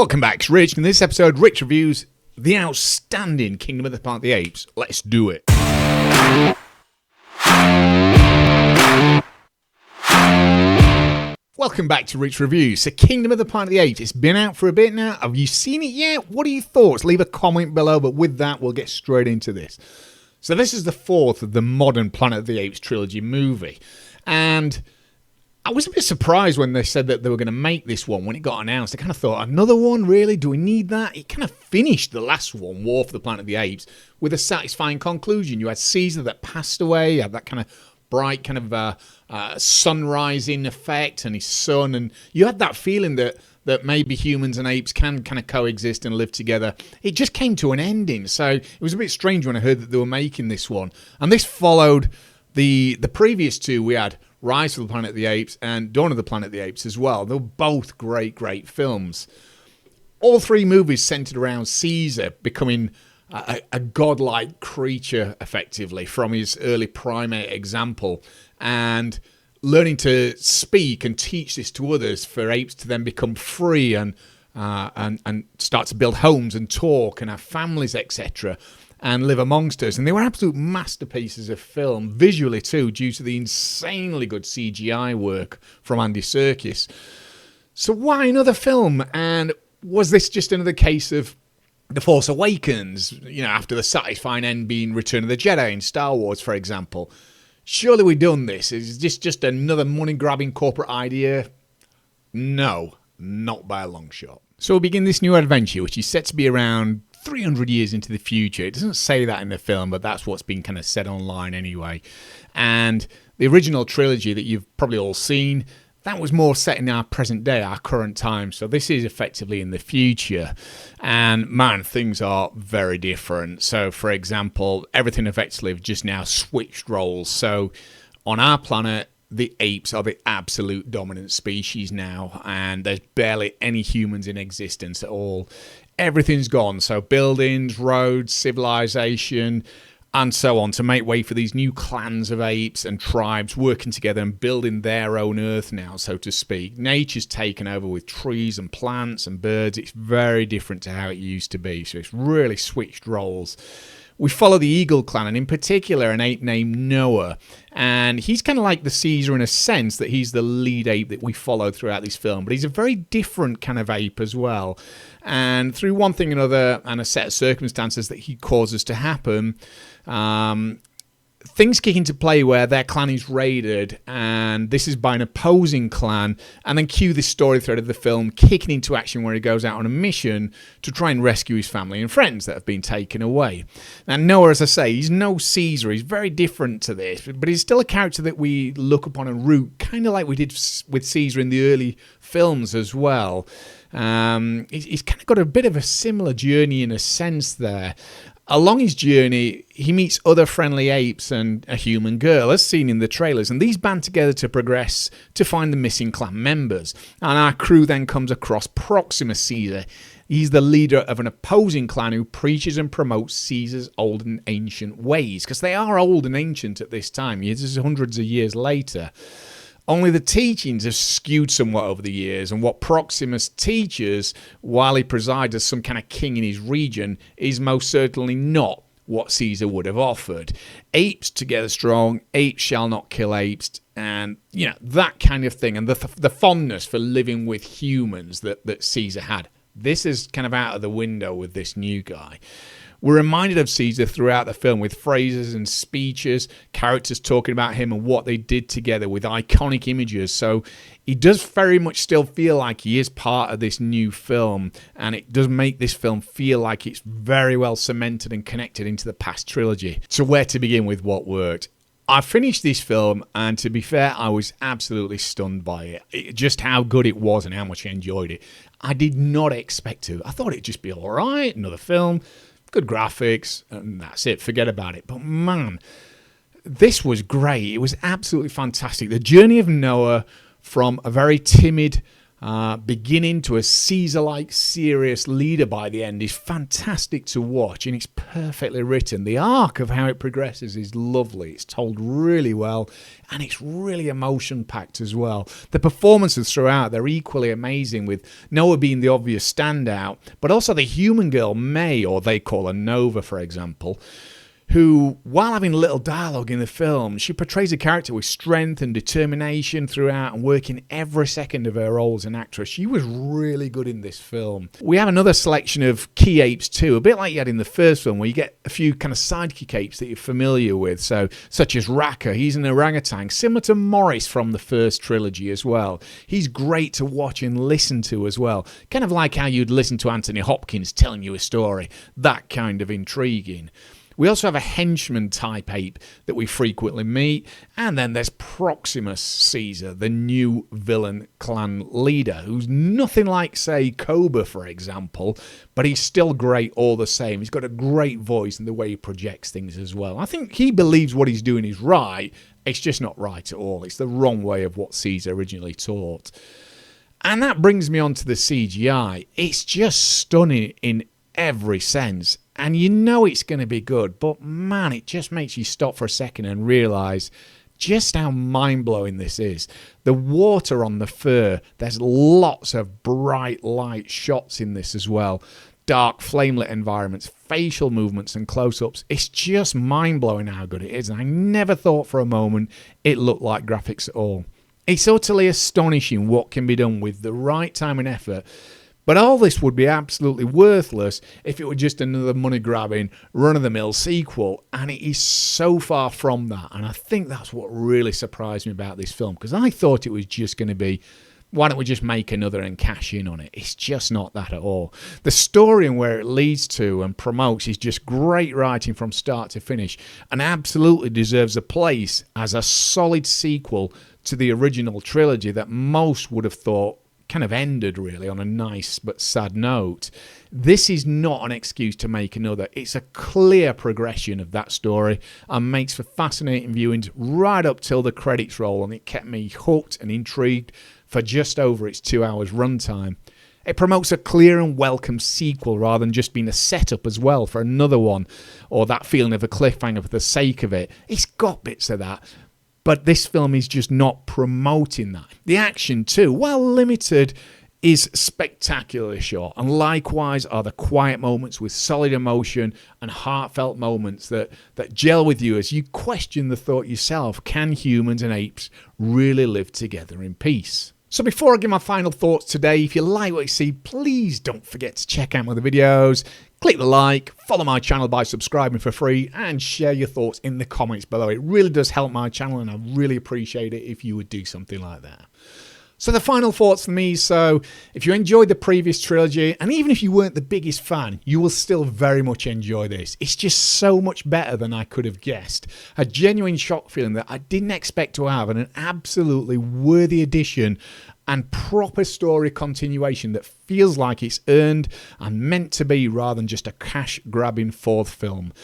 Welcome back, it's Rich. In this episode, Rich reviews the outstanding Kingdom of the Planet of the Apes. Let's do it. Welcome back to Rich Reviews. So Kingdom of the Planet of the Apes, it's been out for a bit now. Have you seen it yet? What are your thoughts? Leave a comment below, but with that, we'll get straight into this. So this is the fourth of the modern Planet of the Apes trilogy movie. And I was a bit surprised when they said that they were going to make this one when it got announced. I kind of thought, another one, really? Do we need that? It kind of finished the last one, War for the Planet of the Apes, with a satisfying conclusion. You had Caesar that passed away, you had that kind of bright kind of sun-rising effect, and his son, and you had that feeling that maybe humans and apes can kind of coexist and live together. It just came to an ending, so it was a bit strange when I heard that they were making this one. And this followed the previous two. We had Rise of the Planet of the Apes and Dawn of the Planet of the Apes as well. They were both great films. All three movies centered around Caesar becoming a godlike creature, effectively, from his early primate example, and learning to speak and teach this to others for apes to then become free and start to build homes and talk and have families, etc., and live amongst us. And they were absolute masterpieces of film, visually too, due to the insanely good CGI work from Andy Serkis. So why another film? And was this just another case of The Force Awakens, after the satisfying end being Return of the Jedi in Star Wars, for example? Surely we've done this. Is this just another money-grabbing corporate idea? No, not by a long shot. So we'll begin this new adventure, which is set to be around 300 years into the future. It doesn't say that in the film, but that's what's been kind of said online anyway. And the original trilogy that you've probably all seen, that was more set in our present day, our current time. So this is effectively in the future. And man, things are very different. So for example, everything effectively have just now switched roles. So on our planet, the apes are the absolute dominant species now, and there's barely any humans in existence at all. Everything's gone. So buildings, roads, civilization, and so on, to make way for these new clans of apes and tribes working together and building their own earth now, so to speak. Nature's taken over with trees and plants and birds. It's very different to how it used to be, so it's really switched roles. We follow the Eagle clan, and in particular an ape named Noah, and he's kind of like the Caesar in a sense that he's the lead ape that we follow throughout this film, but he's a very different kind of ape as well. And through one thing or another and a set of circumstances that he causes to happen, things kick into play where their clan is raided, and this is by an opposing clan, and then cue this story thread of the film kicking into action where he goes out on a mission to try and rescue his family and friends that have been taken away. Now Noah, as I say, he's no Caesar, he's very different to this, but he's still a character that we look upon and root, kind of like we did with Caesar in the early films as well. He's kind of got a bit of a similar journey in a sense there. Along his journey, he meets other friendly apes and a human girl, as seen in the trailers, and these band together to progress to find the missing clan members. And our crew then comes across Proximus Caesar. He's the leader of an opposing clan who preaches and promotes Caesar's old and ancient ways, because they are old and ancient at this time. This is hundreds of years later. Only the teachings have skewed somewhat over the years, and what Proximus teaches while he presides as some kind of king in his region is most certainly not what Caesar would have offered. Apes together strong, apes shall not kill apes, and that kind of thing, and the fondness for living with humans that Caesar had. This is kind of out of the window with this new guy. We're reminded of Caesar throughout the film with phrases and speeches, characters talking about him and what they did together with iconic images. So he does very much still feel like he is part of this new film, and it does make this film feel like it's very well cemented and connected into the past trilogy. So where to begin with what worked? I finished this film, and to be fair, I was absolutely stunned by it. Just how good it was and how much I enjoyed it. I did not expect to. I thought it'd just be all right, another film. Good graphics, and that's it. Forget about it. But man, this was great. It was absolutely fantastic. The journey of Noah from a very timid beginning to a Caesar-like serious leader by the end is fantastic to watch, and it's perfectly written. The arc of how it progresses is lovely. It's told really well, and it's really emotion-packed as well. The performances throughout, they're equally amazing, with Noah being the obvious standout, but also the human girl May, or they call her Nova, for example, who, while having little dialogue in the film, she portrays a character with strength and determination throughout and working every second of her role as an actress. She was really good in this film. We have another selection of key apes too, a bit like you had in the first film, where you get a few kind of sidekick apes that you're familiar with, so such as Raka. He's an orangutan, similar to Morris from the first trilogy as well. He's great to watch and listen to as well, kind of like how you'd listen to Anthony Hopkins telling you a story, that kind of intriguing. We also have a henchman-type ape that we frequently meet, and then there's Proximus Caesar, the new villain clan leader, who's nothing like, say, Koba, for example, but he's still great all the same. He's got a great voice and the way he projects things as well. I think he believes what he's doing is right. It's just not right at all. It's the wrong way of what Caesar originally taught. And that brings me on to the CGI. It's just stunning in every sense. And you know it's going to be good, but man, it just makes you stop for a second and realise just how mind-blowing this is. The water on the fur, there's lots of bright light shots in this as well. Dark, flame-lit environments, facial movements and close-ups. It's just mind-blowing how good it is. And I never thought for a moment it looked like graphics at all. It's utterly astonishing what can be done with the right time and effort. But all this would be absolutely worthless if it were just another money-grabbing, run-of-the-mill sequel, and it is so far from that. And I think that's what really surprised me about this film, because I thought it was just going to be, why don't we just make another and cash in on it? It's just not that at all. The story and where it leads to and promotes is just great writing from start to finish, and absolutely deserves a place as a solid sequel to the original trilogy that most would have thought kind of ended really on a nice but sad note. This is not an excuse to make another. It's a clear progression of that story and makes for fascinating viewings right up till the credits roll, and it kept me hooked and intrigued for just over its 2 hours runtime. It promotes a clear and welcome sequel rather than just being a setup as well for another one, or that feeling of a cliffhanger for the sake of it. It's got bits of that, but this film is just not promoting that. The action too, while limited, is spectacularly shot, and likewise are the quiet moments with solid emotion and heartfelt moments that gel with you as you question the thought yourself, can humans and apes really live together in peace? So before I give my final thoughts today, if you like what you see, please don't forget to check out my other videos. Click the like, follow my channel by subscribing for free, and share your thoughts in the comments below. It really does help my channel, and I really appreciate it if you would do something like that. So the final thoughts for me, so if you enjoyed the previous trilogy, and even if you weren't the biggest fan, you will still very much enjoy this. It's just so much better than I could have guessed. A genuine shock feeling that I didn't expect to have, and an absolutely worthy addition and proper story continuation that feels like it's earned and meant to be rather than just a cash-grabbing fourth film.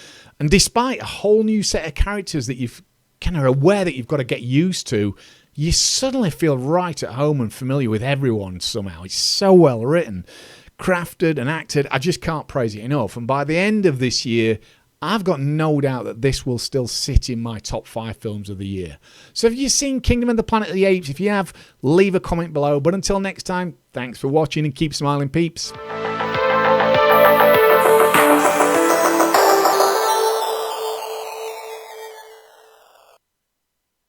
And despite a whole new set of characters that you've kind of aware that you've got to get used to, you suddenly feel right at home and familiar with everyone somehow. It's so well written, crafted and acted. I just can't praise it enough. And by the end of this year, I've got no doubt that this will still sit in my top 5 films of the year. So have you seen Kingdom of the Planet of the Apes? If you have, leave a comment below. But until next time, thanks for watching and keep smiling, peeps.